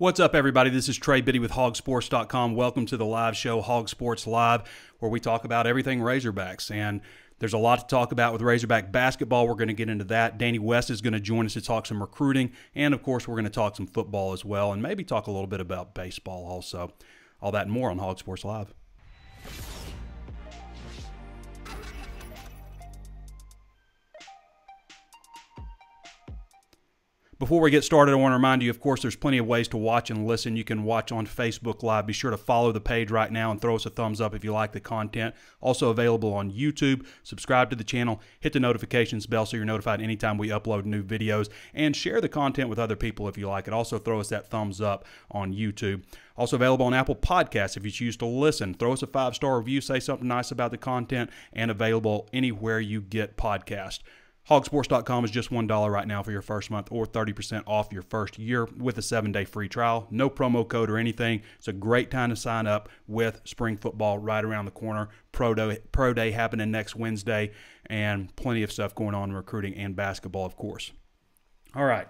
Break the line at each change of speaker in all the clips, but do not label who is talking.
What's up, everybody? This is Trey, Biddy with HawgSports.com. Welcome to the live show, Hog Sports Live, where we talk about everything Razorbacks. And there's a lot to talk about with Razorback basketball. We're going to get into that. Danny West is going to join us to talk some recruiting. And, of course, we're going to talk some football as well, and maybe talk a little bit about baseball also. All that and more on Hog Sports Live. Before we get started, I want to remind you, of course, there's plenty of ways to watch and listen. You can watch on Facebook Live. Be sure to follow the page right now and throw us a thumbs up if you like the content. Also available on YouTube. Subscribe to the channel. Hit the notifications bell so you're notified anytime we upload new videos. And share the content with other people if you like it. Also throw us that thumbs up on YouTube. Also available on Apple Podcasts if you choose to listen. Throw us a 5-star review. Say something nice about the content. And available anywhere you get podcasts. HawgSports.com is just $1 right now for your first month, or 30% off your first year with a 7-day free trial. No promo code or anything. It's a great time to sign up with spring football right around the corner. Pro Day happening next Wednesday, and plenty of stuff going on in recruiting and basketball, of course. All right,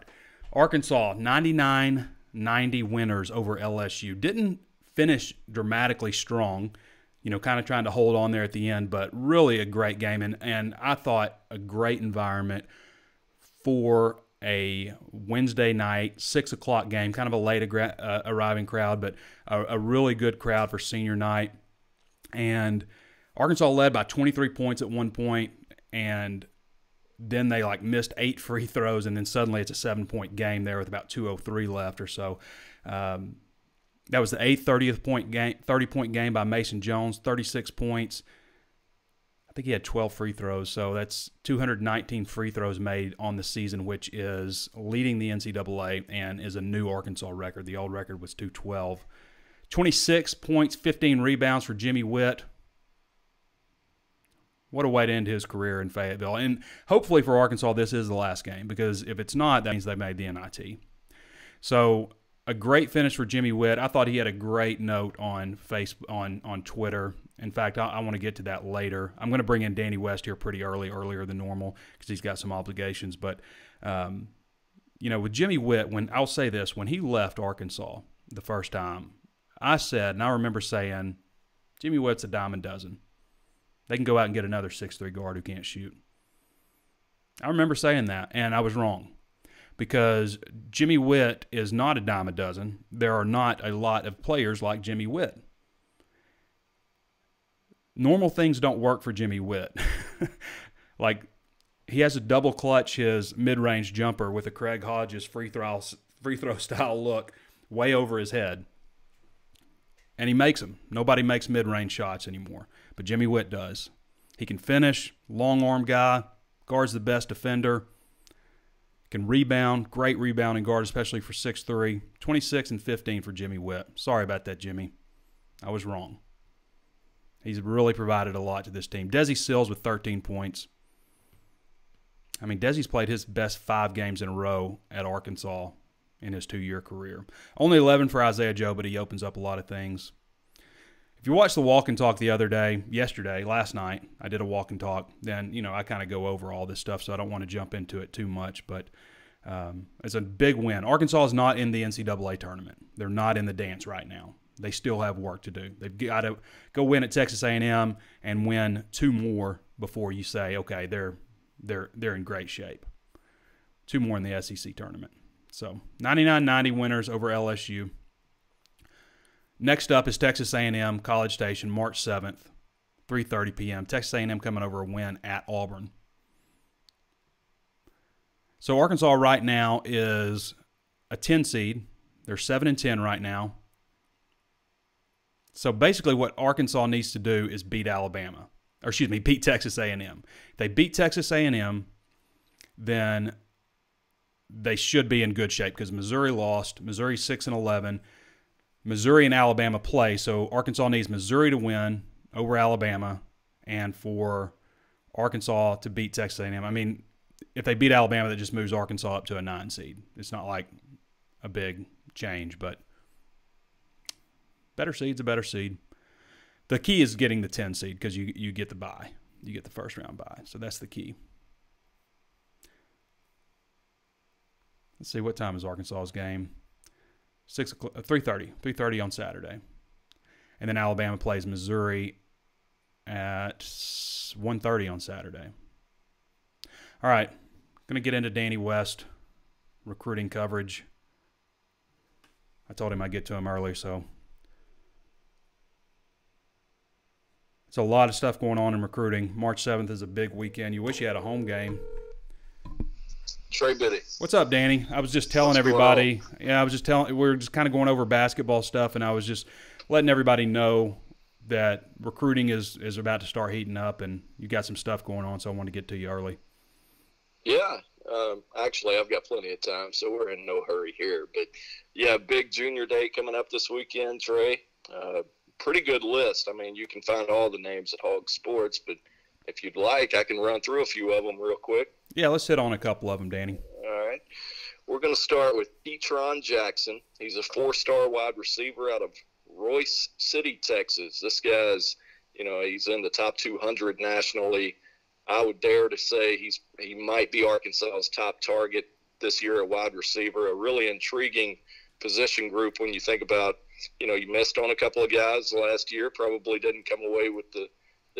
Arkansas, 99-90 winners over LSU. Didn't finish dramatically strong. Kind of trying to hold on there at the end, but really a great game. And I thought a great environment for a Wednesday night, 6 o'clock game, kind of a late arriving crowd, but a really good crowd for senior night. And Arkansas led by 23 points at one point, and then they missed 8 free throws, and then suddenly it's a 7-point game there with about 2:03 left or so. That was the 30-point game by Mason Jones, 36 points. I think he had 12 free throws, so that's 219 free throws made on the season, which is leading the NCAA and is a new Arkansas record. The old record was 212. 26 points, 15 rebounds for Jimmy Witt. What a way to end his career in Fayetteville. And hopefully for Arkansas, this is the last game, because if it's not, that means they made the NIT. So a great finish for Jimmy Witt. I thought he had a great note on on Twitter. In fact, I want to get to that later. I'm going to bring in Danny West here pretty earlier than normal, because he's got some obligations. But, with Jimmy Witt, I'll say this, when he left Arkansas the first time, I said, and I remember saying, Jimmy Witt's a dime a dozen. They can go out and get another 6'3" guard who can't shoot. I remember saying that, and I was wrong. Because Jimmy Witt is not a dime a dozen. There are not a lot of players like Jimmy Witt. Normal things don't work for Jimmy Witt. He has to double clutch his mid-range jumper with a Craig Hodges free throw style look way over his head. And he makes them. Nobody makes mid-range shots anymore. But Jimmy Witt does. He can finish, long arm guy, guards the best defender. Can rebound, great rebounding guard, especially for 6'3". 26 and 15 for Jimmy Witt. Sorry about that, Jimmy. I was wrong. He's really provided a lot to this team. Desi Sills with 13 points. I mean, Desi's played his best 5 games in a row at Arkansas in his 2-year career. Only 11 for Isaiah Joe, but he opens up a lot of things. If you watched the walk and talk the other day, last night, I did a walk and talk. Then, I kind of go over all this stuff, so I don't want to jump into it too much. But it's a big win. Arkansas is not in the NCAA tournament. They're not in the dance right now. They still have work to do. They've got to go win at Texas A&M and win 2 more before you say, okay, they're in great shape. 2 more in the SEC tournament. So 99-90 winners over LSU. Next up is Texas A&M, College Station, March 7th, 3:30 p.m. Texas A&M coming over a win at Auburn. So Arkansas right now is a 10 seed. They're 7-10 right now. So basically what Arkansas needs to do is beat beat Texas A&M. If they beat Texas A&M, then they should be in good shape, because Missouri lost. Missouri's 6-11. Missouri and Alabama play, so Arkansas needs Missouri to win over Alabama and for Arkansas to beat Texas A&M. I mean, if they beat Alabama, that just moves Arkansas up to a 9 seed. It's not like a big change, but better seed's a better seed. The key is getting the 10 seed, because you get the bye. You get the first round bye, so that's the key. Let's see, what time is Arkansas's game? 3:30 on Saturday. And then Alabama plays Missouri at 1:30 on Saturday. All right, going to get into Danny West recruiting coverage. I told him I'd get to him early, so it's a lot of stuff going on in recruiting. March 7th is a big weekend. You wish you had a home game.
Trey, Biddy.
What's up, Danny? I was just telling everybody. Yeah, we were just kind of going over basketball stuff, and I was just letting everybody know that recruiting is about to start heating up, and you got some stuff going on, so I wanted to get to you early.
Yeah. Actually, I've got plenty of time, so we're in no hurry here. But, yeah, big junior day coming up this weekend, Trey. Pretty good list. I mean, you can find all the names at HawgSports, but if you'd like, I can run through a few of them real quick.
Yeah, let's hit on a couple of them, Danny.
All right. We're going to start with Petron Jackson. He's a 4-star wide receiver out of Royce City, Texas. This guy's, he's in the top 200 nationally. I would dare to say he might be Arkansas's top target this year at wide receiver. A really intriguing position group when you think about, you missed on a couple of guys last year, probably didn't come away with the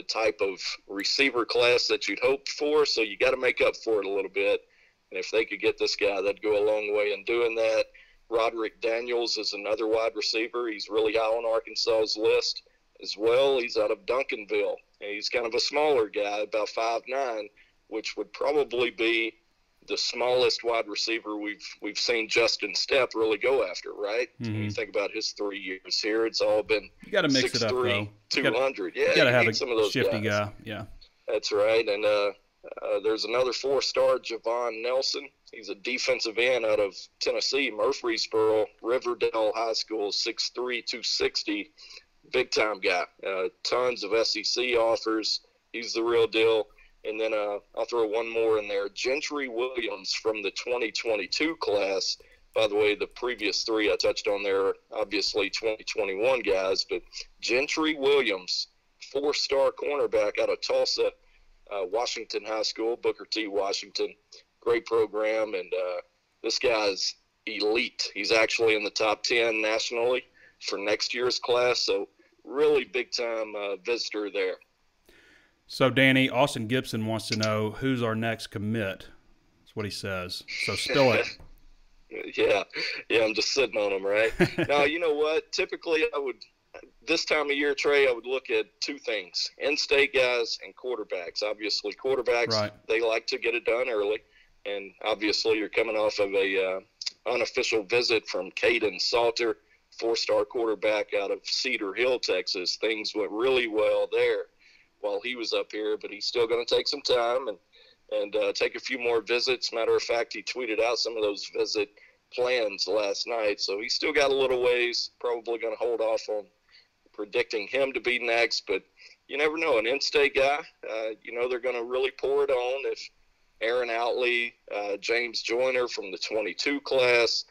type of receiver class that you'd hoped for, so you got to make up for it a little bit. And if they could get this guy, that'd go a long way in doing that. Roderick Daniels is another wide receiver. He's really high on Arkansas's list as well. He's out of Duncanville. And he's kind of a smaller guy, about 5'9", which would probably be the smallest wide receiver we've seen Justin Stepp really go after, right?
Mm-hmm.
When you think about his 3 years here, it's all been
you got to mix it up, though.
200.
You got to have
some of those
shifty
guys.
guy. Yeah,
that's right. And there's another 4-star, Javon Nelson. He's a defensive end out of Tennessee, Murfreesboro, Riverdale High School, 6'3", 260. Big-time guy. Tons of SEC offers. He's the real deal. And then I'll throw one more in there. Gentry Williams from the 2022 class. By the way, the previous 3 I touched on there, obviously 2021 guys. But Gentry Williams, 4-star cornerback out of Tulsa, Washington High School, Booker T. Washington. Great program. And this guy's elite. He's actually in the top 10 nationally for next year's class. So really big-time visitor there.
So, Danny, Austin Gibson wants to know who's our next commit. That's what he says. So, spill it.
Yeah, I'm just sitting on him, right? Now, you know what? Typically, this time of year, Trey, I would look at 2 things, in-state guys and quarterbacks. Obviously, quarterbacks,
right.
They like to get it done early. And obviously, you're coming off of a unofficial visit from Caden Salter, 4-star quarterback out of Cedar Hill, Texas. Things went really well there while he was up here, but he's still going to take some time and take a few more visits. Matter of fact, he tweeted out some of those visit plans last night, so he's still got a little ways. Probably going to hold off on predicting him to be next, but you never know. An in-state guy, they're going to really pour it on. If Aaron Outley, James Joyner from the 22 class,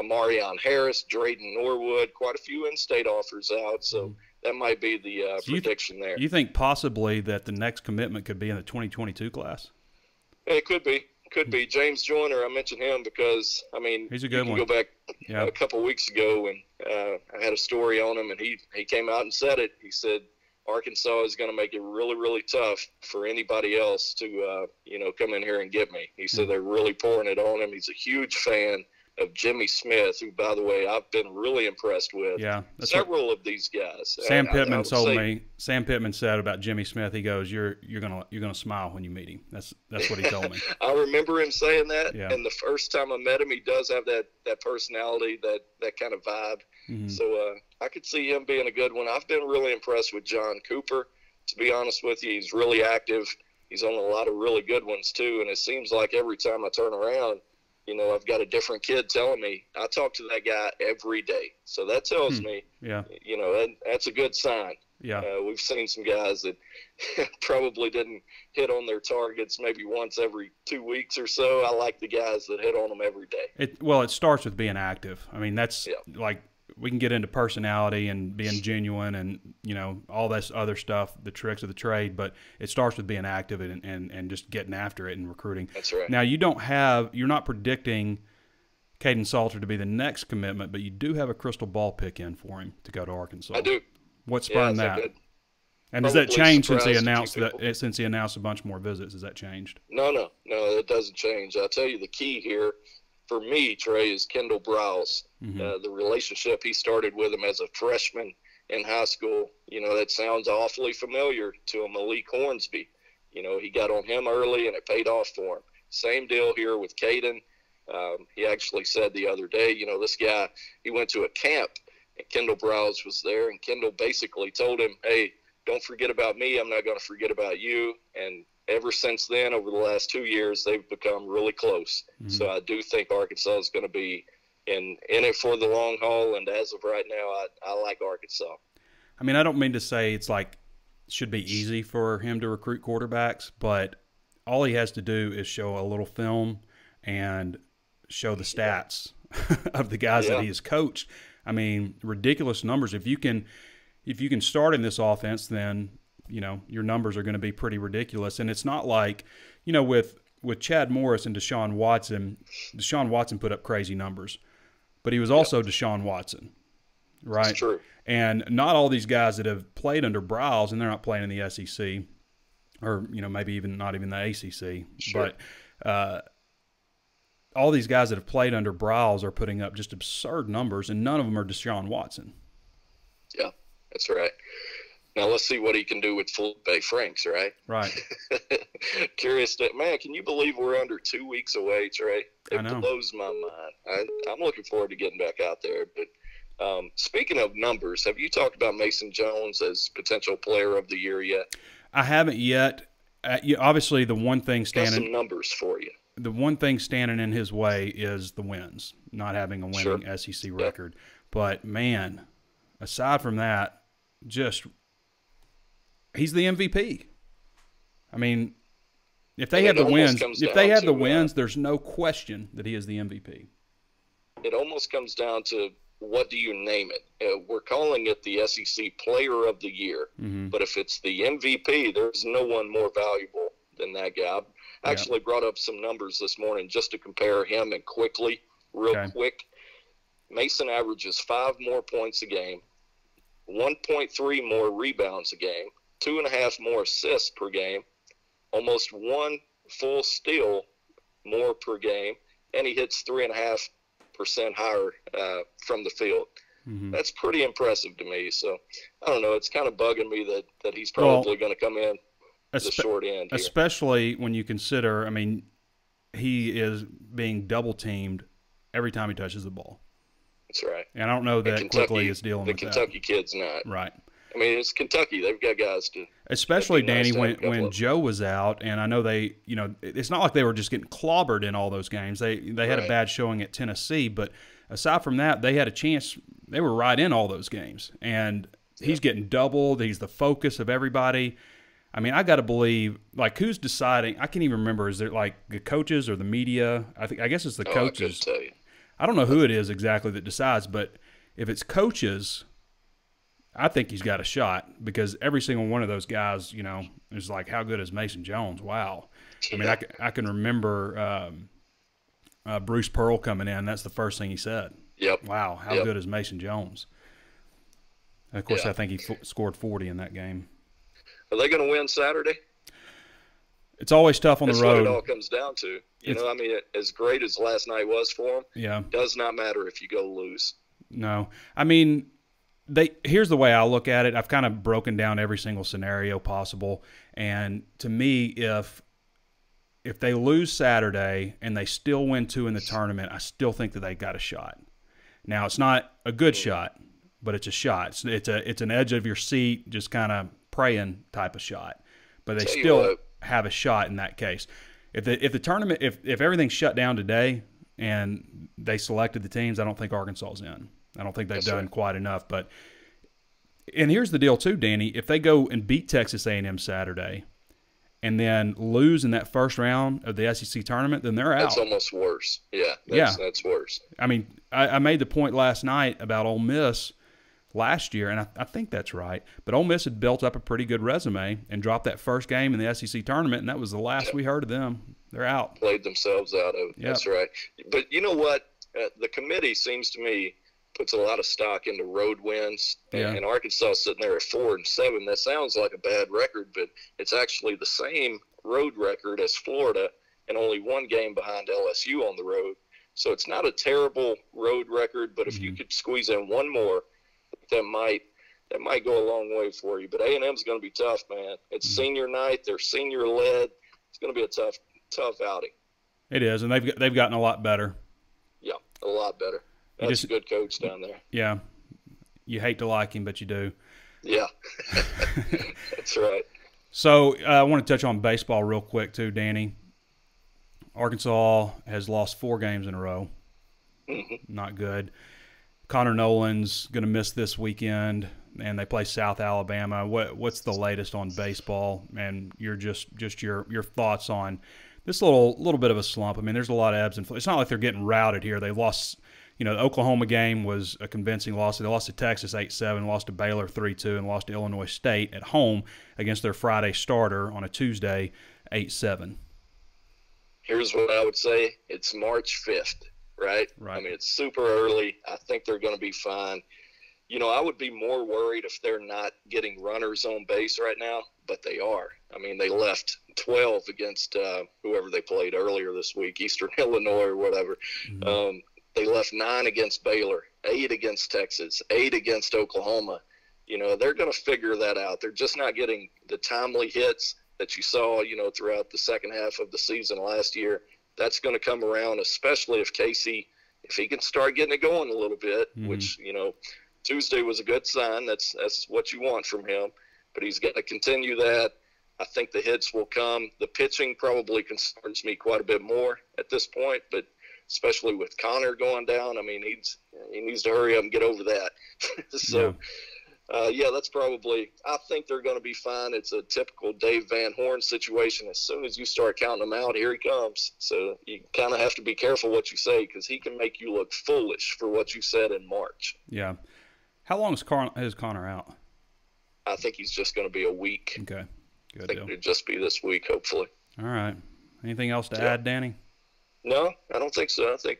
Amarion Harris, Drayden Norwood, quite a few in-state offers out, so that might be the prediction there.
You think possibly that the next commitment could be in the 2022 class?
It could be. James Joyner, I mentioned him because,
he's a good one.
Go back a couple weeks ago, and I had a story on him, and he came out and said it. He said Arkansas is going to make it really, really tough for anybody else to, come in here and get me. He said they're really pouring it on him. He's a huge fan of Jimmy Smith, who, by the way, I've been really impressed with.
Yeah,
several of these guys.
Sam Pittman told me. Sam Pittman said about Jimmy Smith. He goes, "You're gonna smile when you meet him." That's what he told me.
I remember him saying that.
Yeah.
And the first time I met him, he does have that personality, that kind of vibe.
Mm-hmm.
So I could see him being a good one. I've been really impressed with John Cooper. To be honest with you, he's really active. He's on a lot of really good ones too. And it seems like every time I turn around, I've got a different kid telling me. I talk to that guy every day. So that tells me, that's a good sign.
Yeah.
We've seen some guys that probably didn't hit on their targets maybe once every 2 weeks or so. I like the guys that hit on them every day.
It starts with being active. That's like we can get into personality and being genuine and, all this other stuff, the tricks of the trade, but it starts with being active and just getting after it and recruiting.
That's right.
Now, you're not predicting Caden Salter to be the next commitment, but you do have a crystal ball pick in for him to go to Arkansas.
I do.
What's spurring that? And does that change since he announced a bunch more visits? Has that changed?
No, it doesn't change. I'll tell you the key here for me, Trey, is Kendall Browse. The relationship he started with him as a freshman in high school, that sounds awfully familiar to a Malik Hornsby. He got on him early and it paid off for him. Same deal here with Caden. He actually said the other day, this guy, he went to a camp and Kendall Browse was there, and Kendall basically told him, hey, don't forget about me. I'm not going to forget about you. And ever since then, over the last 2 years, they've become really close. So I do think Arkansas is going to be in it for the long haul. And as of right now, I like Arkansas.
I mean, I don't mean to say it's like should be easy for him to recruit quarterbacks, but all he has to do is show a little film and show the stats of the guys that he has coached. I mean, ridiculous numbers. If you can start in this offense, then your numbers are going to be pretty ridiculous. And it's not like with Chad Morris and Deshaun Watson put up crazy numbers, but he was also Deshaun Watson, right?
That's true.
And not all these guys that have played under Briles, and they're not playing in the SEC, or maybe even not even the ACC, but all these guys that have played under Briles are putting up just absurd numbers, and none of them are Deshaun Watson.
Yeah, that's right. Now let's see what he can do with Felipe Franks, right?
Right.
Curious, man, can you believe we're under 2 weeks away, Trey? It
I know.
blows my mind. I'm looking forward to getting back out there. But speaking of numbers, have you talked about Mason Jones as potential player of the year yet?
I haven't yet. Obviously, the one thing
Got some numbers for you.
The one thing standing in his way is the wins, not having a winning SEC record. But, man, aside from that, he's the MVP. I mean, if they have the wins, there's no question that he is the MVP.
It almost comes down to what do you name it? We're calling it the SEC Player of the Year. But if it's the MVP, there's no one more valuable than that guy. I actually brought up some numbers this morning just to compare him and quick. Mason averages 5 more points a game, 1.3 more rebounds a game, 2.5 more assists per game, almost 1 full steal more per game, and he hits 3.5% higher from the field. That's pretty impressive to me. So, I don't know. It's kind of bugging me that he's probably going to come in the short end here.
Especially when you consider, I mean, he is being double-teamed every time he touches the ball.
That's right.
And I don't know that Quickly is dealing with that.
The Kentucky kid's not.
Right.
I mean, it's Kentucky. They've got guys to.
Especially, Danny, when Joe was out, and I know it's not like they were just getting clobbered in all those games. They had a bad showing at Tennessee, but aside from that, they had a chance. They were right in all those games. And he's getting doubled. He's the focus of everybody. I mean, I got to believe, like, who's deciding? I can't even remember. Is it like the coaches or the media? I guess it's the coaches.
I couldn't tell you.
I don't know who it is exactly that decides, but if it's coaches, I think he's got a shot because every single one of those guys, is like, how good is Mason Jones? Wow. I mean, I can remember Bruce Pearl coming in. That's the first thing he said.
Yep.
Wow, how good is Mason Jones? And of course, I think he scored 40 in that game.
Are they going to win Saturday?
It's always tough on the road.
That's what it all comes down to. I mean, as great as last night was for them, does not matter if you go lose.
No. I mean, here's the way I look at it. I've kind of broken down every single scenario possible. And to me, if they lose Saturday and they still win 2 in the tournament, I still think that they got a shot. Now, it's not a good shot, but it's a shot. It's an edge of your seat, just kind of praying type of shot. But they still have a shot in that case. If the tournament, if everything's shut down today and they selected the teams, I don't think Arkansas's in. I don't think they've done quite enough. And here's the deal too, Danny. If they go and beat Texas A&M Saturday and then lose in that first round of the SEC tournament, then they're out.
That's almost worse. That's worse.
I mean, I made the point last night about Ole Miss last year, and I think that's right. But Ole Miss had built up a pretty good resume and dropped that first game in the SEC tournament, and that was the last we heard of them. They're out.
Played themselves out of it. That's right. But you know what? the committee seems to me puts a lot of stock into road wins, and Arkansas sitting there at 4-7. That sounds like a bad record, but it's actually the same road record as Florida, and only one game behind LSU on the road. So it's not a terrible road record, but if you could squeeze in one more, that might go a long way for you. But A&M's going to be tough, man. It's senior night. They're senior led. It's going to be a tough outing.
It is, and they've gotten a lot better.
Yeah, a lot better. That's a good coach down there.
Yeah. You hate to like him, but you do.
Yeah. That's right.
So I want to touch on baseball real quick too, Danny. Arkansas has lost 4 games in a row. Not good. Connor Nolan's going to miss this weekend, and they play South Alabama. What's the latest on baseball, and your thoughts on this little bit of a slump? I mean, there's a lot of ebbs and flows. It's not like they're getting routed here. They lost. The Oklahoma game was a convincing loss. They lost to Texas 8-7, lost to Baylor 3-2, and lost to Illinois State at home against their Friday starter on a Tuesday 8-7.
Here's what I would say. It's March 5th, right? I mean, it's super early. I think they're going to be fine. I would be more worried if they're not getting runners on base right now, but they are. I mean, they left 12 against whoever they played earlier this week, Eastern Illinois or whatever. They left 9 against Baylor, 8 against Texas, 8 against Oklahoma. They're going to figure that out. They're just not getting the timely hits that you saw, throughout the second half of the season last year. That's going to come around, especially if Casey, if he can start getting it going a little bit, which, Tuesday was a good sign. That's what you want from him. But he's got to continue that. I think the hits will come. The pitching probably concerns me quite a bit more at this point, but especially with Connor going down, I mean, he needs to hurry up and get over that. That's probably – I think they're going to be fine. It's a typical Dave Van Horn situation. As soon as you start counting them out, here he comes. So you kind of have to be careful what you say because he can make you look foolish for what you said in March.
Yeah. How long is Connor out?
I think he's just going to be a week.
Okay. Good
I think
deal.
it'll just be this week, hopefully.
All right. Anything else to add, Danny?
No, I don't think so. I think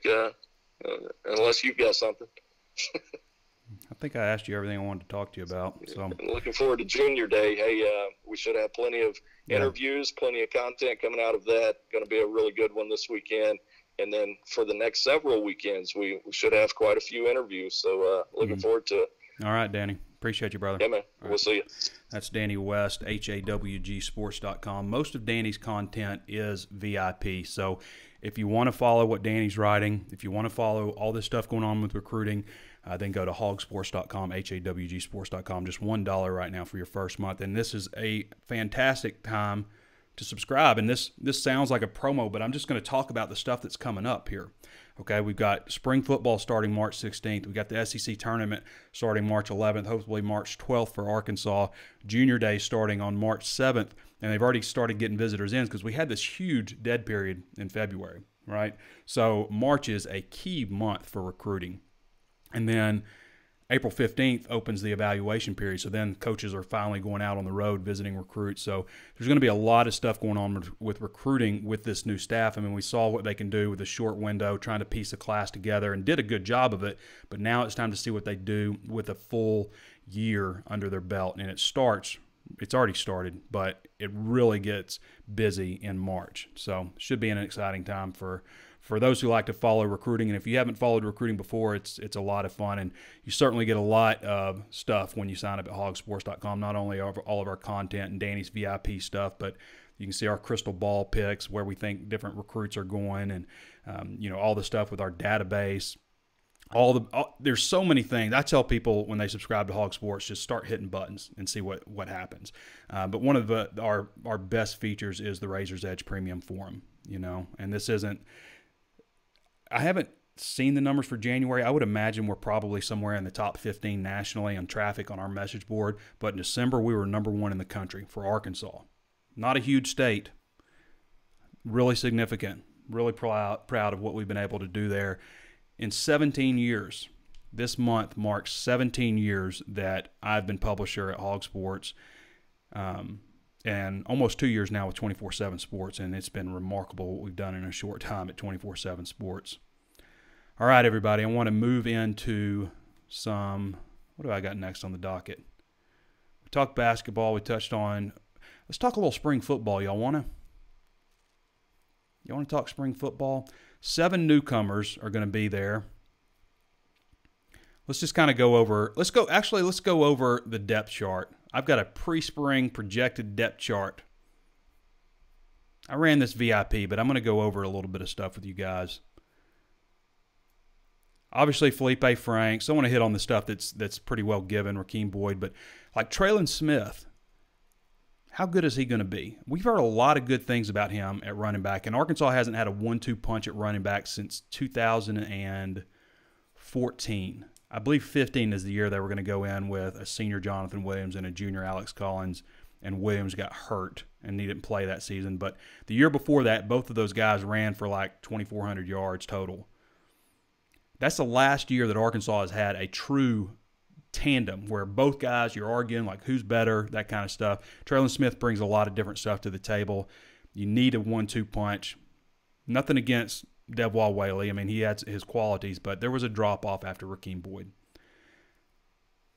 unless you've got something.
I think I asked you everything I wanted to talk to you about. So
I'm looking forward to Junior Day. Hey, we should have plenty of interviews, plenty of content coming out of that. Going to be a really good one this weekend. And then for the next several weekends, we should have quite a few interviews. So looking forward to it.
All right, Danny. Appreciate you, brother.
Yeah, man. We'll see you.
That's Danny West, HawgSports.com. Most of Danny's content is VIP. So if you want to follow what Danny's writing, if you want to follow all this stuff going on with recruiting, then go to HawgSports.com, HawgSports.com. Just $1 right now for your first month. And this is a fantastic time to subscribe. And this sounds like a promo, but I'm just going to talk about the stuff that's coming up here. Okay, we've got spring football starting March 16th. We've got the SEC tournament starting March 11th, hopefully March 12th for Arkansas. Junior Day starting on March 7th. And they've already started getting visitors in because we had this huge dead period in February, right? So March is a key month for recruiting. And then April 15th opens the evaluation period. So then coaches are finally going out on the road visiting recruits. So there's going to be a lot of stuff going on with recruiting with this new staff. I mean, we saw what they can do with a short window, trying to piece a class together, and did a good job of it. But now it's time to see what they do with a full year under their belt. And it's already started, but it really gets busy in March. So it should be an exciting time for those who like to follow recruiting. And if you haven't followed recruiting before, it's a lot of fun. And you certainly get a lot of stuff when you sign up at HawgSports.com, not only all of our content and Danny's VIP stuff, but you can see our crystal ball picks, where we think different recruits are going, and all the stuff with our database. There's so many things. I tell people when they subscribe to Hog Sports, just start hitting buttons and see what happens. But one of our best features is the Razor's Edge Premium Forum. And this isn't. I haven't seen the numbers for January. I would imagine we're probably somewhere in the top 15 nationally on traffic on our message board. But in December, we were number 1 in the country for Arkansas. Not a huge state. Really significant. Really proud of what we've been able to do there. In 17 years, this month marks 17 years that I've been publisher at Hog Sports, and almost 2 years now with 24/7 Sports, and it's been remarkable what we've done in a short time at 24/7 Sports. All right, everybody, I want to move into what do I got next on the docket? We talked basketball. We touched on, let's talk a little spring football. Y'all want to talk spring football? 7 newcomers are going to be there. Let's just kind of go over, let's go over the depth chart. I've got a pre-spring projected depth chart. I ran this VIP, but I'm going to go over a little bit of stuff with you guys. Obviously, Felipe Franks. I want to hit on the stuff that's pretty well given, Rakeem Boyd. But like Traylon Smith, how good is he going to be? We've heard a lot of good things about him at running back, and Arkansas hasn't had a 1-2 punch at running back since 2014. I believe 15 is the year they were going to go in with a senior Jonathan Williams and a junior Alex Collins, and Williams got hurt and he didn't play that season. But the year before that, both of those guys ran for like 2,400 yards total. That's the last year that Arkansas has had a true tandem where both guys, you're arguing like who's better, that kind of stuff. Traylon Smith brings a lot of different stuff to the table. You need a 1-2 punch. Nothing against Devwall Whaley. I mean, he had his qualities, but there was a drop-off after Rakeem Boyd.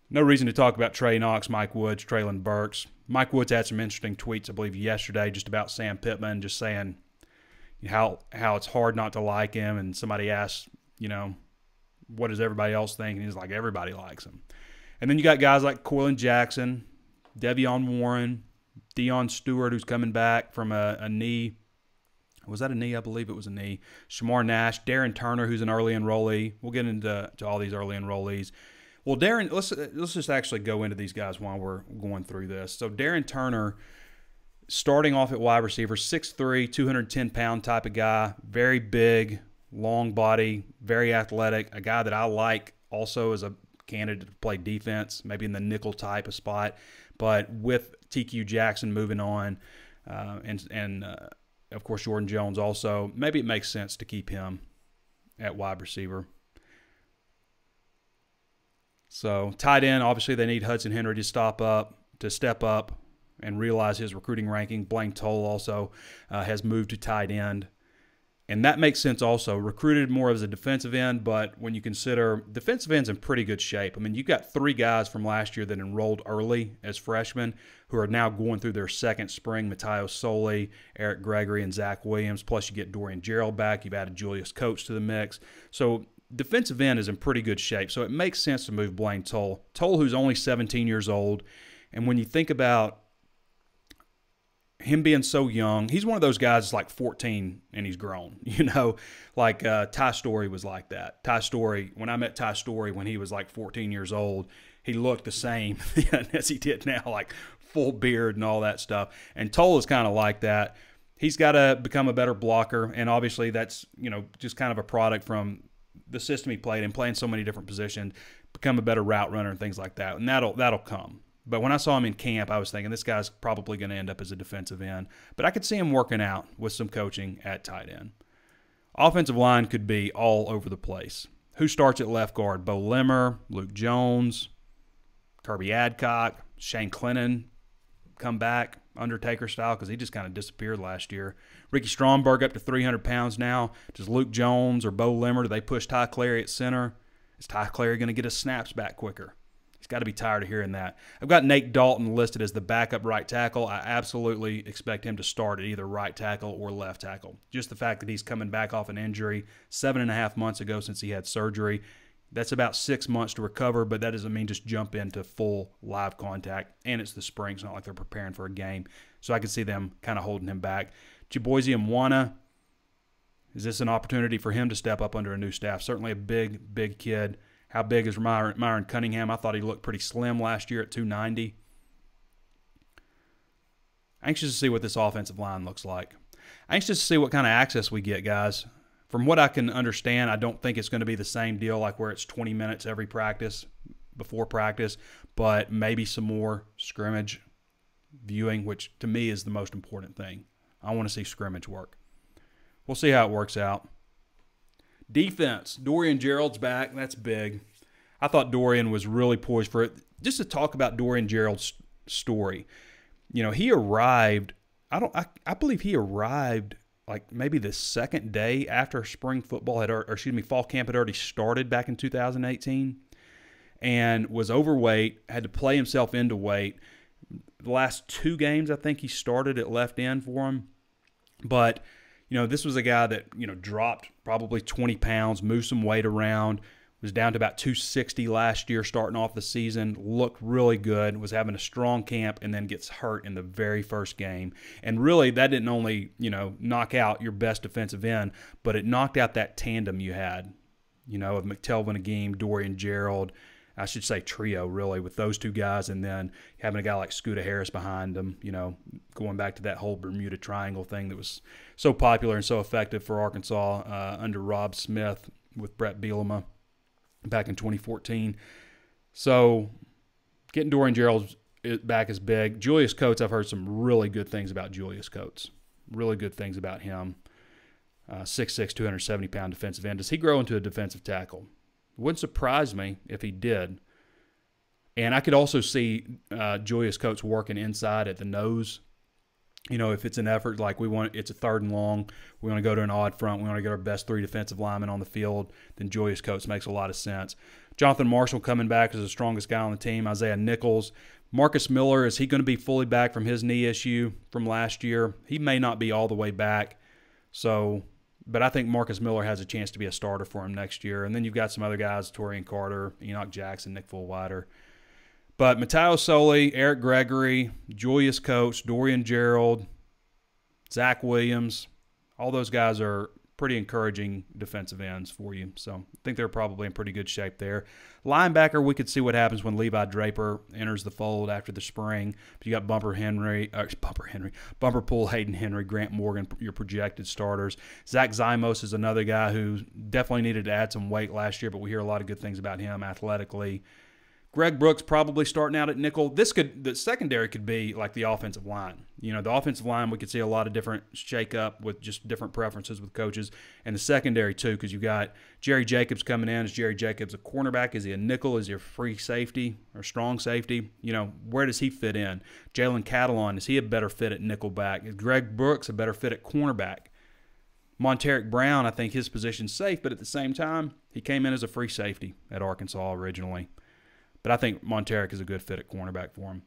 No reason to talk about Trey Knox, Mike Woods, Traylon Burks. Mike Woods had some interesting tweets, I believe, yesterday just about Sam Pittman, just saying how it's hard not to like him. And somebody asked, what does everybody else think? And he's like, everybody likes him. And then you got guys like Coylin Jackson, Devion Warren, Deion Stewart, who's coming back from a knee. Was that a knee? I believe it was a knee. Shamar Nash, Darren Turner, who's an early enrollee. We'll get into all these early enrollees. Well, Darren, let's just actually go into these guys while we're going through this. So Darren Turner, starting off at wide receiver, 6'3", 210-pound type of guy, very big, long body, very athletic, a guy that I like also as a candidate to play defense, maybe in the nickel type of spot. But with TQ Jackson moving on and of course, Jordan Jones also, maybe it makes sense to keep him at wide receiver. So tight end, obviously they need Hudson Henry to step up and realize his recruiting ranking. Blaine Toll also has moved to tight end. And that makes sense also. Recruited more as a defensive end, but when you consider defensive end's in pretty good shape. I mean, you've got 3 guys from last year that enrolled early as freshmen who are now going through their second spring. Matayo Soli, Eric Gregory, and Zach Williams. Plus you get Dorian Gerald back. You've added Julius Coates to the mix. So defensive end is in pretty good shape. So it makes sense to move Blaine Toll. Toll, who's only 17 years old. And when you think about him being so young, he's one of those guys that's like 14 and he's grown, like Ty Story was like that. Ty Story, when I met Ty Story when he was like 14 years old, he looked the same as he did now, like full beard and all that stuff. And Toll is kind of like that. He's got to become a better blocker, and obviously that's, just kind of a product from the system he played and playing so many different positions, become a better route runner and things like that. And that'll come. But when I saw him in camp, I was thinking this guy's probably going to end up as a defensive end. But I could see him working out with some coaching at tight end. Offensive line could be all over the place. Who starts at left guard? Bo Limmer, Luke Jones, Kirby Adcock, Shane Clennon come back, Undertaker style, because he just kind of disappeared last year. Ricky Stromberg up to 300 pounds now. Does Luke Jones or Bo Limmer, do they push Ty Clary at center? Is Ty Clary going to get his snaps back quicker? He's got to be tired of hearing that. I've got Nate Dalton listed as the backup right tackle. I absolutely expect him to start at either right tackle or left tackle. Just the fact that he's coming back off an injury 7.5 months ago since he had surgery. That's about 6 months to recover, but that doesn't mean just jump into full live contact. And it's the spring. It's not like they're preparing for a game. So I can see them kind of holding him back. Chibozie Mwana, is this an opportunity for him to step up under a new staff? Certainly a big, big kid. How big is Myron Cunningham? I thought he looked pretty slim last year at 290. Anxious to see what this offensive line looks like. Anxious to see what kind of access we get, guys. From what I can understand, I don't think it's going to be the same deal like where it's 20 minutes every practice, before practice, but maybe some more scrimmage viewing, which to me is the most important thing. I want to see scrimmage work. We'll see how it works out. Defense, Dorian Gerald's back. That's big. I thought Dorian was really poised for it. Just to talk about Dorian Gerald's story, he arrived. I believe he arrived like maybe the second day after spring football fall camp had already started back in 2018, and was overweight, had to play himself into weight. The last 2 games, I think he started at left end for him. But, this was a guy that, dropped probably 20 pounds, moved some weight around, was down to about 260 last year starting off the season, looked really good, was having a strong camp, and then gets hurt in the very first game. And really, that didn't only, knock out your best defensive end, but it knocked out that tandem you had, of McTelvin Agim, Dorian Gerald, I should say trio, really, with those 2 guys, and then having a guy like Scooter Harris behind them, going back to that whole Bermuda Triangle thing that was so popular and so effective for Arkansas under Rob Smith with Brett Bielema back in 2014. So getting Dorian Gerald back is big. Julius Coates, I've heard some really good things about Julius Coates, really good things about him. 6'6", 270-pound defensive end. Does he grow into a defensive tackle? Wouldn't surprise me if he did. And I could also see Julius Coates working inside at the nose. If it's an effort like it's a 3rd and long, we want to go to an odd front, we want to get our best 3 defensive linemen on the field, then Julius Coates makes a lot of sense. Jonathan Marshall coming back as the strongest guy on the team. Isaiah Nichols. Marcus Miller, is he going to be fully back from his knee issue from last year? He may not be all the way back. But I think Marcus Miller has a chance to be a starter for him next year. And then you've got some other guys, Torian Carter, Enoch Jackson, Nick Fullwider. But Matteo Soli, Eric Gregory, Julius Coates, Dorian Gerald, Zach Williams, all those guys are pretty encouraging defensive ends for you. So I think they're probably in pretty good shape there. Linebacker, we could see what happens when Levi Draper enters the fold after the spring. But you got Bumper Pool, Hayden Henry, Grant Morgan, your projected starters. Zach Zymos is another guy who definitely needed to add some weight last year, but we hear a lot of good things about him athletically. Greg Brooks probably starting out at nickel. The secondary could be like the offensive line. The offensive line, we could see a lot of different shake-up with just different preferences with coaches. And the secondary, too, because you've got Jerry Jacobs coming in. Is Jerry Jacobs a cornerback? Is he a nickel? Is he a free safety or strong safety? Where does he fit in? Jalen Catalon, is he a better fit at nickelback? Is Greg Brooks a better fit at cornerback? Monteric Brown, I think his position's safe, but at the same time, he came in as a free safety at Arkansas originally. But I think Monteric is a good fit at cornerback for him.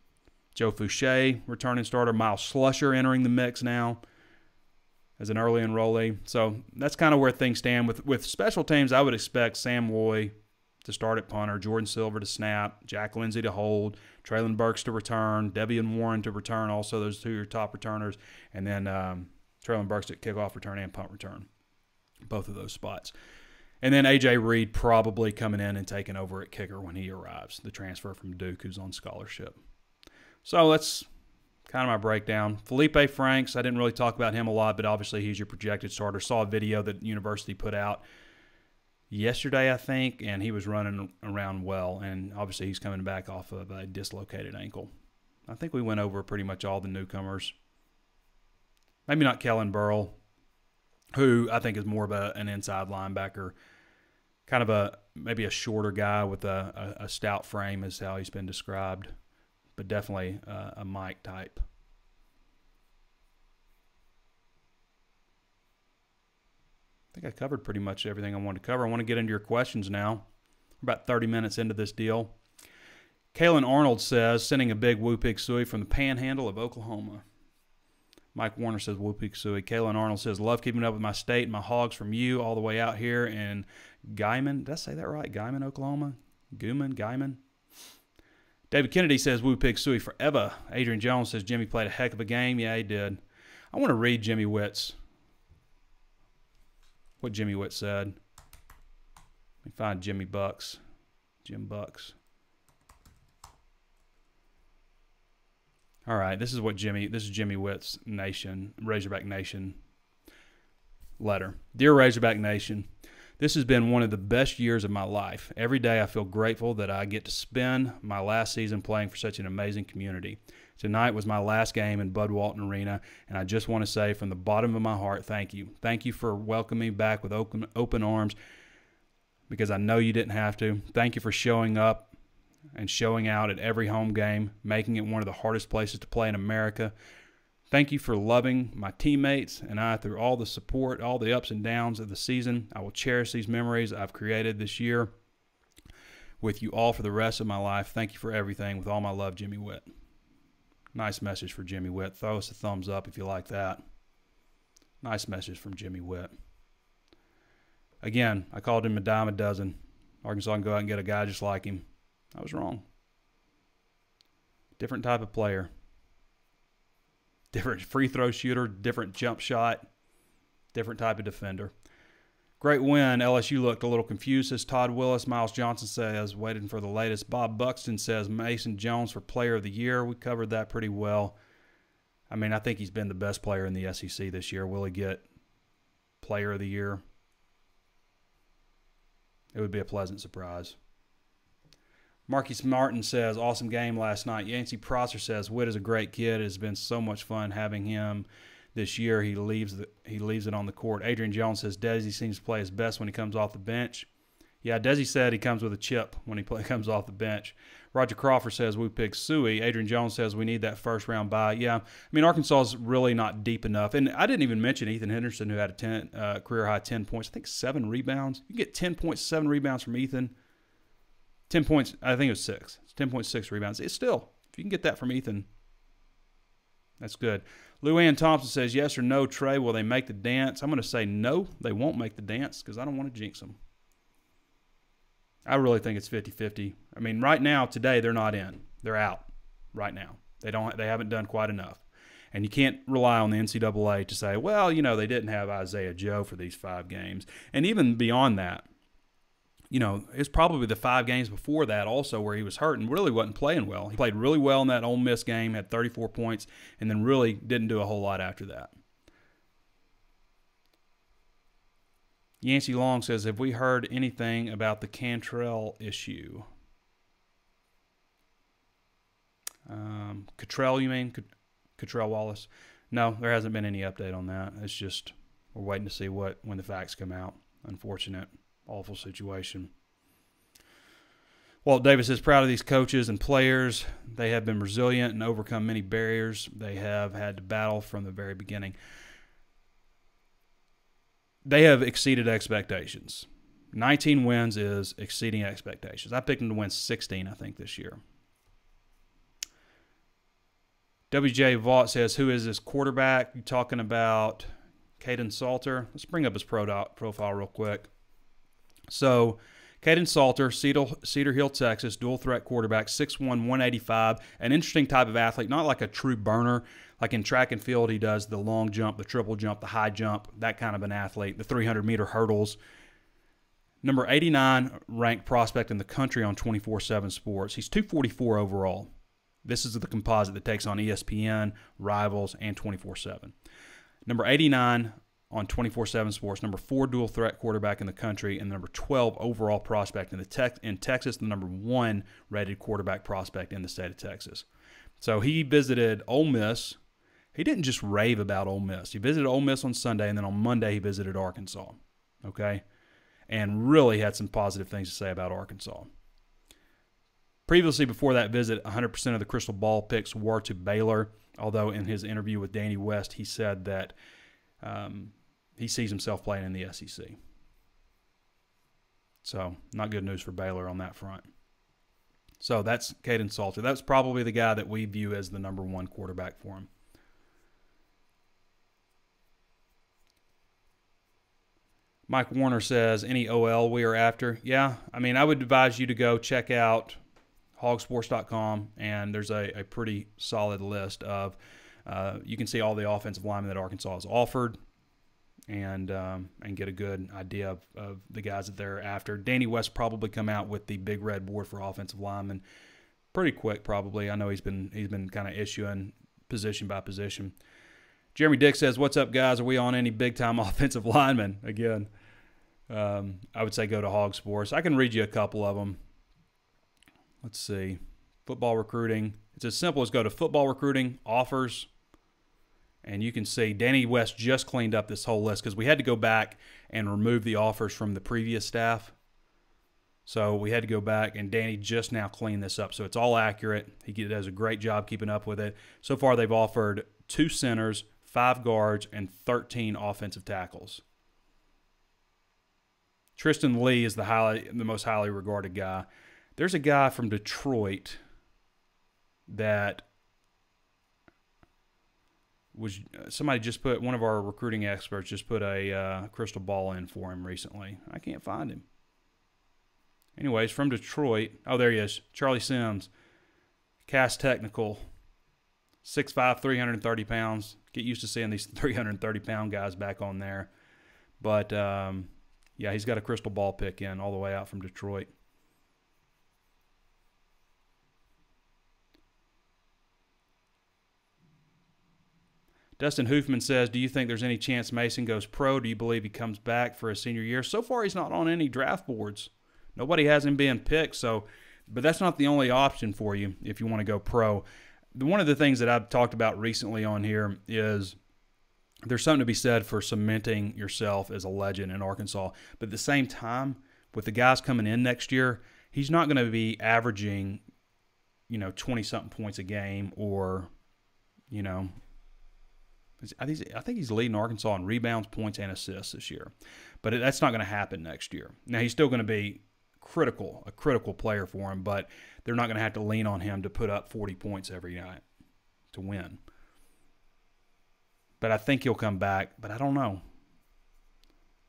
Joe Fouché, returning starter. Miles Slusher entering the mix now as an early enrollee. So that's kind of where things stand. With special teams, I would expect Sam Loy to start at punter, Jordan Silver to snap, Jack Lindsay to hold, Traylon Burks to return, Devian Warren to return. Also, those 2 are your top returners. And then Traylon Burks at kickoff return and punt return, both of those spots. And then A.J. Reed probably coming in and taking over at kicker when he arrives, the transfer from Duke who's on scholarship. So that's kind of my breakdown. Felipe Franks, I didn't really talk about him a lot, but obviously he's your projected starter. Saw a video that University put out yesterday, I think, and he was running around well. And obviously he's coming back off of a dislocated ankle. I think we went over pretty much all the newcomers. Maybe not Kellen Burrell, who I think is more of an inside linebacker. Kind of maybe a shorter guy with a stout frame is how he's been described, but definitely a Mike type. I think I covered pretty much everything I wanted to cover. I want to get into your questions now. We're about 30 minutes into this deal. Kalen Arnold says, sending a big woo pig suey from the panhandle of Oklahoma. Mike Warner says, woo pig suey. Kalen Arnold says, love keeping up with my state and my hogs from you all the way out here in Guyman. Did I say that right? Guyman, Oklahoma? Guyman? David Kennedy says, woo pig suey forever. Adrian Jones says, Jimmy played a heck of a game. Yeah, he did. I want to read Jimmy Witt's. What Jimmy Witt said. Let me find Jim Bucks. All right, this is Jimmy Witt's Razorback Nation letter. Dear Razorback Nation, this has been one of the best years of my life. Every day I feel grateful that I get to spend my last season playing for such an amazing community. Tonight was my last game in Bud Walton Arena, and I just want to say from the bottom of my heart, thank you. Thank you for welcoming me back with open arms, because I know you didn't have to. Thank you for showing up and showing out at every home game, making it one of the hardest places to play in America. Thank you for loving my teammates and I through all the support, all the ups and downs of the season. I will cherish these memories I've created this year with you all for the rest of my life. Thank you for everything. With all my love, Jimmy Witt. Nice message for Jimmy Witt. Throw us a thumbs up if you like that. Nice message from Jimmy Witt. Again, I called him a dime a dozen. Arkansas can go out and get a guy just like him. I was wrong. Different type of player. Different free throw shooter, different jump shot, different type of defender. Great win. LSU looked a little confused, says Todd Willis. Miles Johnson says, waiting for the latest. Bob Buxton says, Mason Jones for player of the year. We covered that pretty well. I mean, I think he's been the best player in the SEC this year. Will he get player of the year? It would be a pleasant surprise. Marquise Martin says, awesome game last night. Yancey Prosser says, Witt is a great kid. It has been so much fun having him this year. He leaves it on the court. Adrian Jones says, Desi seems to play his best when he comes off the bench. Yeah, Desi said he comes with a chip when he comes off the bench. Roger Crawford says, we pick Suey. Adrian Jones says, we need that first-round bye. Yeah, I mean, Arkansas is really not deep enough. And I didn't even mention Ethan Henderson, who had a career-high 10 points. I think 7 rebounds. You can get 10 points, 7 rebounds from Ethan. 10 points, I think it was 6. It's 10.6 rebounds. It's still, if you can get that from Ethan, that's good. Lou Ann Thompson says, yes or no, Trey, will they make the dance? I'm going to say no, they won't make the dance because I don't want to jinx them. I really think it's 50-50. I mean, right now, today, they're not in. They're out right now. They haven't done quite enough. And you can't rely on the NCAA to say, well, you know, they didn't have Isaiah Joe for these 5 games. And even beyond that, you know, it's probably the 5 games before that also where he was hurt and really wasn't playing well. He played really well in that Ole Miss game, had 34 points, and then really didn't do a whole lot after that. Yancey Long says, have we heard anything about the Cantrell issue? Cottrell, you mean? Cottrell Wallace? No, there hasn't been any update on that. It's just we're waiting to see when the facts come out. Unfortunate. Awful situation. Walt Davis is proud of these coaches and players. They have been resilient and overcome many barriers they have had to battle from the very beginning. They have exceeded expectations. 19 wins is exceeding expectations. I picked them to win 16, I think, this year. WJ Vaught says, who is this quarterback? You talking about Caden Salter? Let's bring up his profile real quick. So, Caden Salter, Cedar Hill, Texas, dual threat quarterback, 6'1", 185. An interesting type of athlete, not like a true burner. Like in track and field, he does the long jump, the triple jump, the high jump, that kind of an athlete, the 300-meter hurdles. Number 89 ranked prospect in the country on 24/7 Sports. He's 244 overall. This is the composite that takes on ESPN, Rivals, and 24/7. Number 89 on 24/7 Sports, number 4 dual threat quarterback in the country, and number 12 overall prospect in Texas, the number 1 rated quarterback prospect in the state of Texas. So he visited Ole Miss. He didn't just rave about Ole Miss. He visited Ole Miss on Sunday, and then on Monday he visited Arkansas, okay, and really had some positive things to say about Arkansas. Previously, before that visit, 100% of the crystal ball picks were to Baylor, although in his interview with Danny West, he said that he sees himself playing in the SEC. So, not good news for Baylor on that front. So, that's Caden Salter. That's probably the guy that we view as the number 1 quarterback for him. Mike Warner says, any OL we are after? Yeah, I mean, I would advise you to go check out HawgSports.com, and there's a pretty solid list of you can see all the offensive linemen that Arkansas has offered and get a good idea of the guys that they're after. Danny West probably come out with the big red board for offensive linemen pretty quick probably. I know he's been kind of issuing position by position. Jeremy Dick says, what's up, guys? Are we on any big-time offensive linemen? Again, I would say go to HawgSports. I can read you a couple of them. Let's see. Football recruiting. It's as simple as go to football recruiting, offers, and you can see Danny West just cleaned up this whole list because we had to go back and remove the offers from the previous staff. So we had to go back, and Danny just now cleaned this up. So it's all accurate. He does a great job keeping up with it. So far they've offered 2 centers, 5 guards, and 13 offensive tackles. Tristan Lee is the most highly regarded guy. There's a guy from Detroit that was somebody just put, one of our recruiting experts just put a crystal ball in for him recently. I can't find him. Anyways, from Detroit. Oh, there he is. Charlie Sims. Cast technical. 6'5", 330 pounds. Get used to seeing these 330-pound guys back on there. But, yeah, he's got a crystal ball pick in all the way out from Detroit. Dustin Hoofman says, do you think there's any chance Mason goes pro? Do you believe he comes back for his senior year? So far, he's not on any draft boards. Nobody has him being picked, but that's not the only option for you if you want to go pro. One of the things that I've talked about recently on here is there's something to be said for cementing yourself as a legend in Arkansas. But at the same time, with the guys coming in next year, he's not going to be averaging, 20-something points a game or, I think he's leading Arkansas in rebounds, points, and assists this year. But that's not going to happen next year. Now, he's still going to be a critical player for him, but they're not going to have to lean on him to put up 40 points every night to win. But I think he'll come back, but I don't know.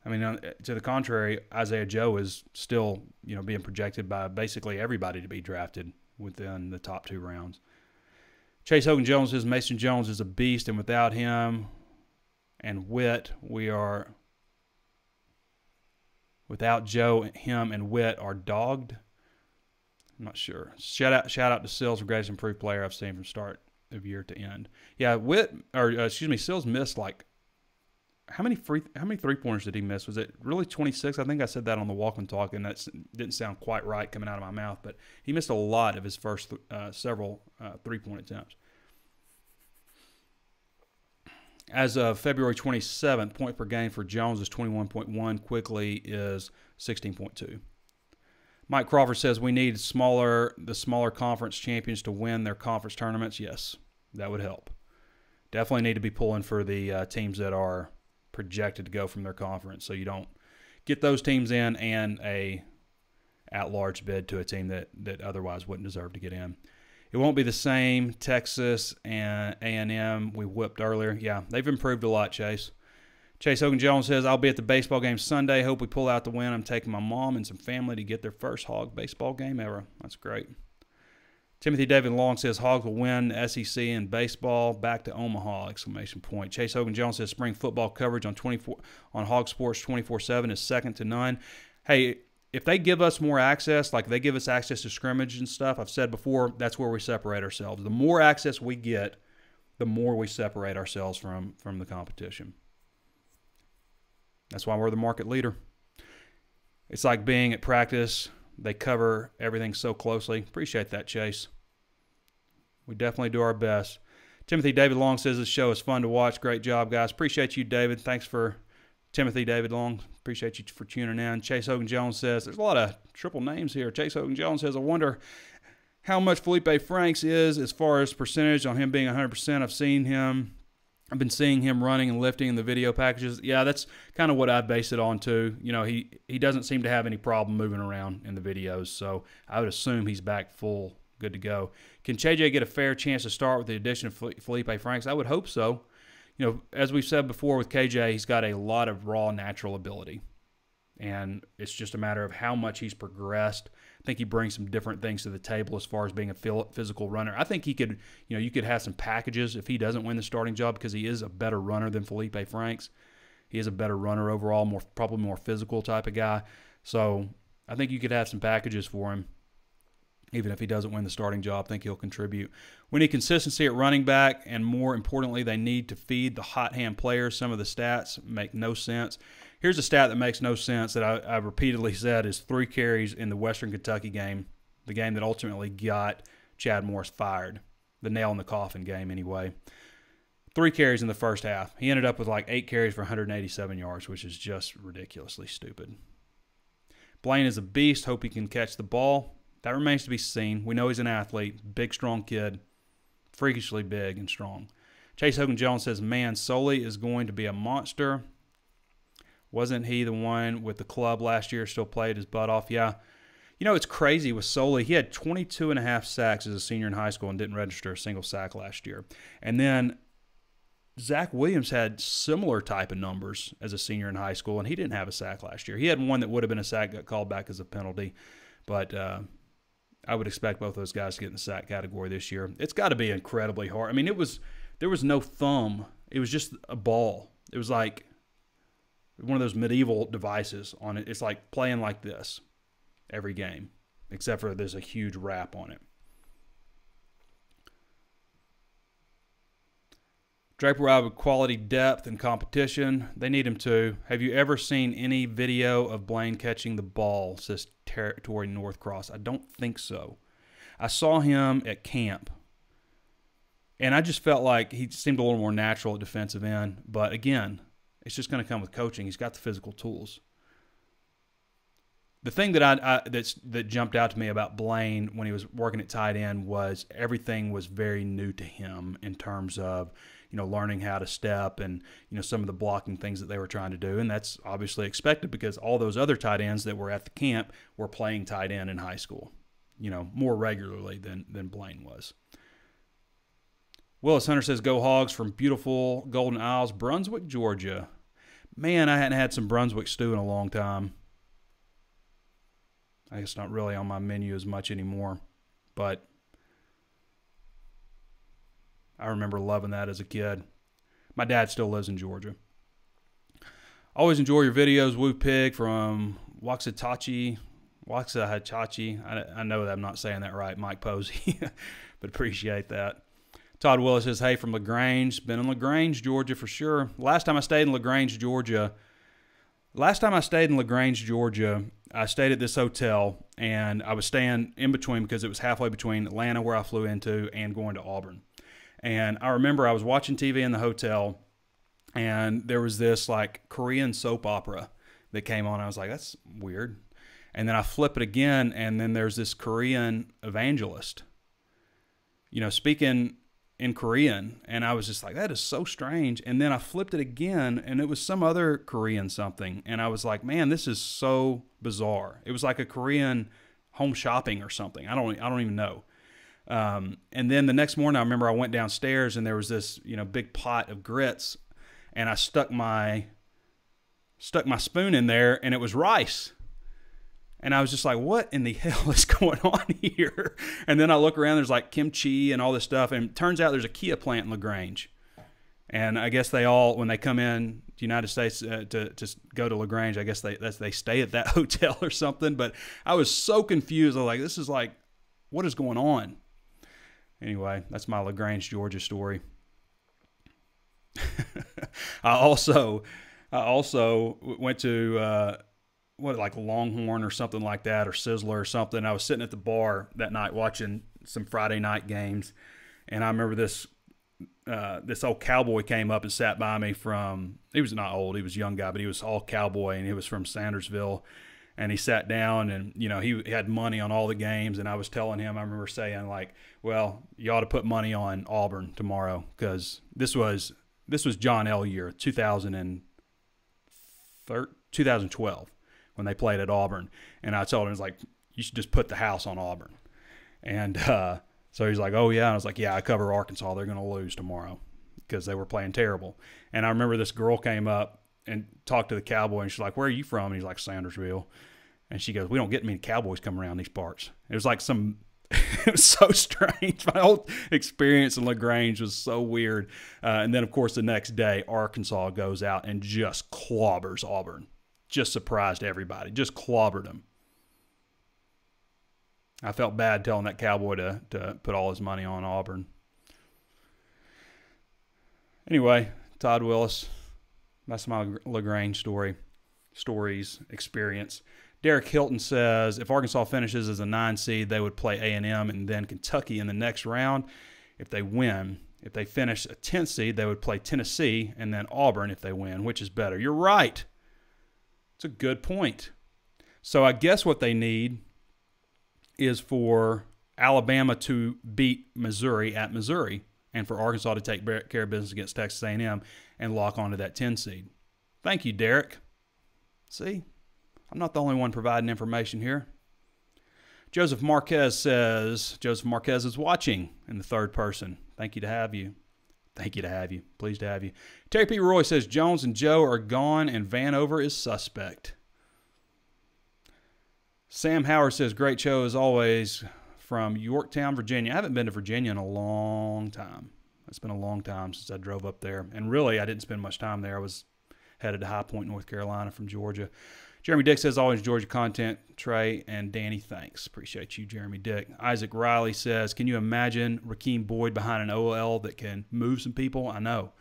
I mean, to the contrary, Isaiah Joe is still, being projected by basically everybody to be drafted within the top 2 rounds. Chase Hogan Jones says Mason Jones is a beast, and without him and Witt, without Joe, him, and Witt are dogged. I'm not sure. Shout out to Sills, the greatest improved player I've seen from start of year to end. Yeah, Sills missed how many 3-pointers did he miss? Was it really 26? I think I said that on the walk and talk, and that didn't sound quite right coming out of my mouth. But he missed a lot of his first several 3-point attempts. As of February 27th, point per game for Jones is 21.1. Quickly is 16.2. Mike Crawford says we need the smaller conference champions to win their conference tournaments. Yes, that would help. Definitely need to be pulling for the teams that are projected to go from their conference, so you don't get those teams in and a at-large bid to a team that otherwise wouldn't deserve to get in. It won't be the same. Texas and A&M we whipped earlier. Yeah, they've improved a lot, Chase. Chase Hogan Jones says, I'll be at the baseball game Sunday. Hope we pull out the win. I'm taking my mom and some family to get their first Hog baseball game ever. That's great. Timothy David Long says Hogs will win the SEC in baseball. Back to Omaha! ! Chase Hogan Jones says spring football coverage on HawgSports 24/7 is second to none. Hey, if they give us more access, like they give us access to scrimmage and stuff, I've said before, that's where we separate ourselves. The more access we get, the more we separate ourselves from the competition. That's why we're the market leader. It's like being at practice. They cover everything so closely. Appreciate that, Chase. We definitely do our best. Timothy David Long says this show is fun to watch. Great job, guys. Appreciate you, David. Thanks for Timothy David Long. Appreciate you for tuning in. Chase Hogan Jones says, there's a lot of triple names here. Chase Hogan Jones says, I wonder how much Felipe Franks is as far as percentage on him being 100%. I've been seeing him running and lifting in the video packages. Yeah, that's kind of what I base it on too. He doesn't seem to have any problem moving around in the videos, so I would assume he's back full, good to go. Can JJ get a fair chance to start with the addition of Felipe Franks? I would hope so. As we've said before with KJ, he's got a lot of raw natural ability, and it's just a matter of how much he's progressed. I think he brings some different things to the table as far as being a physical runner. I think he could, you could have some packages if he doesn't win the starting job because he is a better runner than Felipe Franks. He is a better runner overall, probably more physical type of guy. So I think you could have some packages for him. Even if he doesn't win the starting job, I think he'll contribute. We need consistency at running back, and more importantly, they need to feed the hot hand players. Some of the stats make no sense. Here's a stat that makes no sense that I've repeatedly said is 3 carries in the Western Kentucky game, the game that ultimately got Chad Morris fired, the nail in the coffin game anyway. 3 carries in the first half. He ended up with like 8 carries for 187 yards, which is just ridiculously stupid. Blaine is a beast. Hope he can catch the ball. That remains to be seen. We know he's an athlete, big, strong kid, freakishly big and strong. Chase Hogan Jones says, man, Soley is going to be a monster. Wasn't he the one with the club last year, still played his butt off? Yeah. You know, it's crazy with Soley. He had 22.5 sacks as a senior in high school and didn't register a single sack last year. And then Zach Williams had similar type of numbers as a senior in high school, and he didn't have a sack last year. He had one that would have been a sack, got called back as a penalty. But I would expect both those guys to get in the sack category this year. It's got to be incredibly hard. I mean, there was no thumb. It was just a ball. It was like one of those medieval devices on it. It's like playing like this every game, except for there's a huge wrap on it. Draper will have quality depth and competition. They need him to. Have you ever seen any video of Blaine catching the ball, says Tori Northcross? I don't think so. I saw him at camp, and I just felt like he seemed a little more natural at defensive end. But, again, it's just going to come with coaching. He's got the physical tools. The thing that that jumped out to me about Blaine when he was working at tight end was everything was very new to him in terms of, you know, learning how to step and, you know, some of the blocking things that they were trying to do. And that's obviously expected because all those other tight ends that were at the camp were playing tight end in high school, you know, more regularly than Blaine was. Willis Hunter says, go Hogs from beautiful Golden Isles, Brunswick, Georgia. Man, I hadn't had some Brunswick stew in a long time. I guess not really on my menu as much anymore, but I remember loving that as a kid. My dad still lives in Georgia. Always enjoy your videos, Woo Pig from Waxahachie. I know that I'm not saying that right, Mike Posey, but appreciate that. Todd Willis says, hey, from LaGrange. Been in LaGrange, Georgia for sure. Last time I stayed in LaGrange, Georgia, I stayed at this hotel, and I was staying in between because it was halfway between Atlanta, where I flew into, and going to Auburn. And I remember I was watching TV in the hotel, and there was this, like, Korean soap opera that came on. I was like, that's weird. And then I flip it again, and then there's this Korean evangelist, you know, speaking in Korean, and I was just like, that is so strange. And then I flipped it again, and it was some other Korean something, and I was like, man, this is so bizarre. It was like a Korean home shopping or something. I don't even know. And then the next morning, I remember I went downstairs, and there was this, you know, big pot of grits, and I stuck my spoon in there, and it was rice. And I was just like, what in the hell is going on here? And then I look around, there's like kimchi and all this stuff. And it turns out there's a Kia plant in LaGrange. And I guess they all, when they come in to the United States to go to LaGrange, I guess they stay at that hotel or something. But I was so confused. I was like, this is like, what is going on? Anyway, that's my LaGrange, Georgia story. I also went to like Longhorn or something like that, or Sizzler or something. I was sitting at the bar that night watching some Friday night games, and I remember this old cowboy came up and sat by me from, he was not old, he was a young guy, but he was all cowboy, and he was from Sandersville, and he sat down, and, you know, he had money on all the games, and I was telling him, I remember saying, like, well, you ought to put money on Auburn tomorrow, because this was John L. year, 2012. When they played at Auburn. And I told him, like, you should just put the house on Auburn. And so he's like, oh, yeah. And I was like, yeah, I cover Arkansas. They're going to lose tomorrow because they were playing terrible. And I remember this girl came up and talked to the cowboy, and she's like, where are you from? And he's like, Sandersville. And she goes, we don't get many cowboys come around these parts. It was like it was so strange. My whole experience in LaGrange was so weird. And then, of course, the next day, Arkansas goes out and just clobbers Auburn. Just surprised everybody. Just clobbered him. I felt bad telling that cowboy to put all his money on Auburn. Anyway, Todd Willis. That's my LaGrange experience. Derek Hilton says, if Arkansas finishes as a 9 seed, they would play A&M and then Kentucky in the next round if they win. If they finish a 10th seed, they would play Tennessee and then Auburn if they win. Which is better? You're right. It's a good point. So I guess what they need is for Alabama to beat Missouri at Missouri and for Arkansas to take care of business against Texas A&M and lock onto that 10 seed. Thank you, Derek. See, I'm not the only one providing information here. Joseph Marquez says, Joseph Marquez is watching in the third person. Thank you to have you. Thank you to have you. Pleased to have you. Terry P. Roy says, Jones and Joe are gone and Vanover is suspect. Sam Howard says, great show as always from Yorktown, Virginia. I haven't been to Virginia in a long time. It's been a long time since I drove up there. And really, I didn't spend much time there. I was headed to High Point, North Carolina from Georgia. Jeremy Dick says, always Georgia content. Trey and Danny, thanks. Appreciate you, Jeremy Dick. Isaac Riley says, can you imagine Rakeem Boyd behind an OL that can move some people? I know.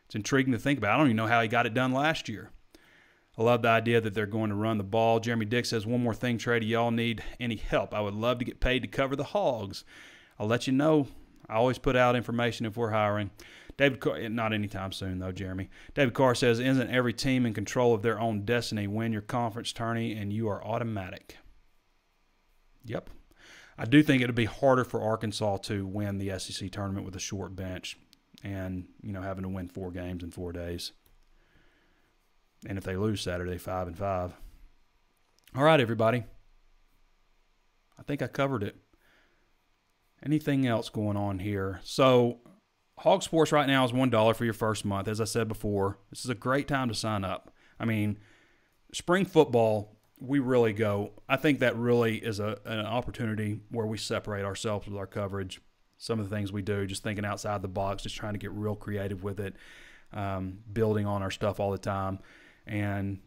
It's intriguing to think about. I don't even know how he got it done last year. I love the idea that they're going to run the ball. Jeremy Dick says, one more thing, Trey, do y'all need any help? I would love to get paid to cover the Hogs. I'll let you know. I always put out information if we're hiring. David Carr, not anytime soon, though, Jeremy. David Carr says, isn't every team in control of their own destiny? Win your conference tourney, and you are automatic. Yep. I do think it would be harder for Arkansas to win the SEC tournament with a short bench and, having to win 4 games in 4 days. And if they lose Saturday, 5-5. All right, everybody. I think I covered it. Anything else going on here? So, HawgSports right now is $1 for your first month. As I said before, this is a great time to sign up. I mean, spring football, we really go. I think that really is an opportunity where we separate ourselves with our coverage. Some of the things we do, just thinking outside the box, just trying to get real creative with it, building on our stuff all the time. And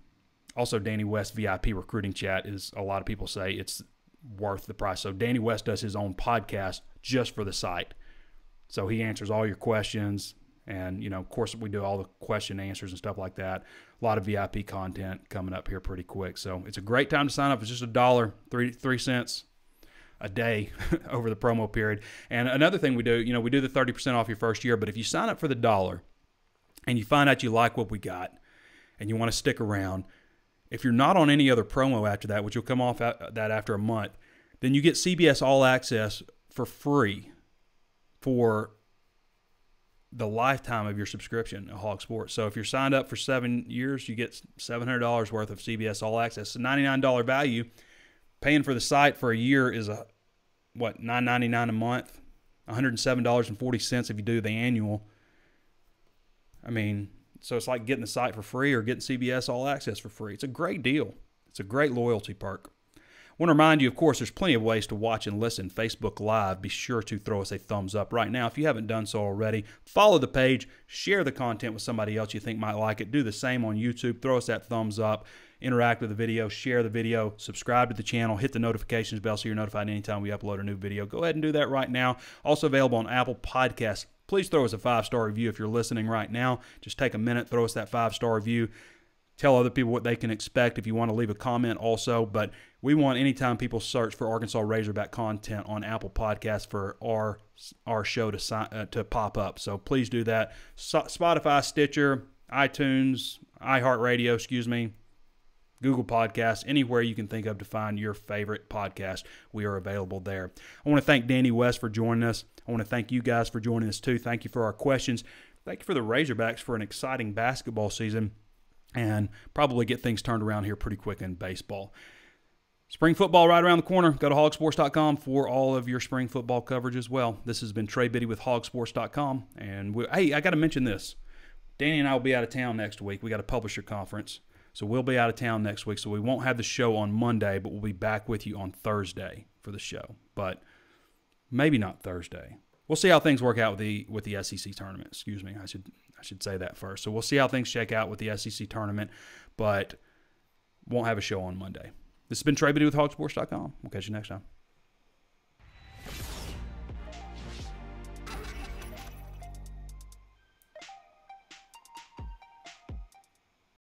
also Danny West VIP recruiting chat is, a lot of people say it's worth the price. So Danny West does his own podcast just for the site. So he answers all your questions. And, of course, we do all the question answers and stuff like that. A lot of VIP content coming up here pretty quick. So it's a great time to sign up. It's just $1, 3 cents a day over the promo period. And another thing we do, we do the 30% off your first year. But if you sign up for the $1 and you find out you like what we got, and you want to stick around, if you're not on any other promo after that, which will come off that after a month, then you get CBS All Access for free for the lifetime of your subscription at HawgSports. So if you're signed up for 7 years, you get $700 worth of CBS All Access. It's a $99 value. Paying for the site for a year is $9.99 a month, $107.40 if you do the annual. I mean, so it's like getting the site for free or getting CBS All Access for free. It's a great deal. It's a great loyalty perk. I want to remind you, of course, there's plenty of ways to watch and listen. Facebook Live, be sure to throw us a thumbs up right now. If you haven't done so already, follow the page, share the content with somebody else you think might like it. Do the same on YouTube. Throw us that thumbs up, interact with the video, share the video, subscribe to the channel, hit the notifications bell so you're notified anytime we upload a new video. Go ahead and do that right now. Also available on Apple Podcasts. Please throw us a 5-star review if you're listening right now. Just take a minute, throw us that 5-star review. Tell other people what they can expect if you want to leave a comment also. But we want, anytime people search for Arkansas Razorback content on Apple Podcasts, for our show to pop up. So please do that. Spotify, Stitcher, iTunes, iHeartRadio, Google Podcasts, anywhere you can think of to find your favorite podcast, we are available there. I want to thank Danny West for joining us. I want to thank you guys for joining us too. Thank you for our questions. Thank you for the Razorbacks for an exciting basketball season, and probably get things turned around here pretty quick in baseball. Spring football right around the corner. Go to HawgSports.com for all of your spring football coverage as well. This has been Trey Biddy with HawgSports.com. And hey, I got to mention this. Danny and I will be out of town next week. We got a publisher conference. So we'll be out of town next week. So we won't have the show on Monday, but we'll be back with you on Thursday for the show. But maybe not Thursday. We'll see how things work out with the SEC tournament. Excuse me. I should say that first. So we'll see how things shake out with the SEC tournament, but won't have a show on Monday. This has been Trey Biddy with HawgSports.com. We'll catch you next time.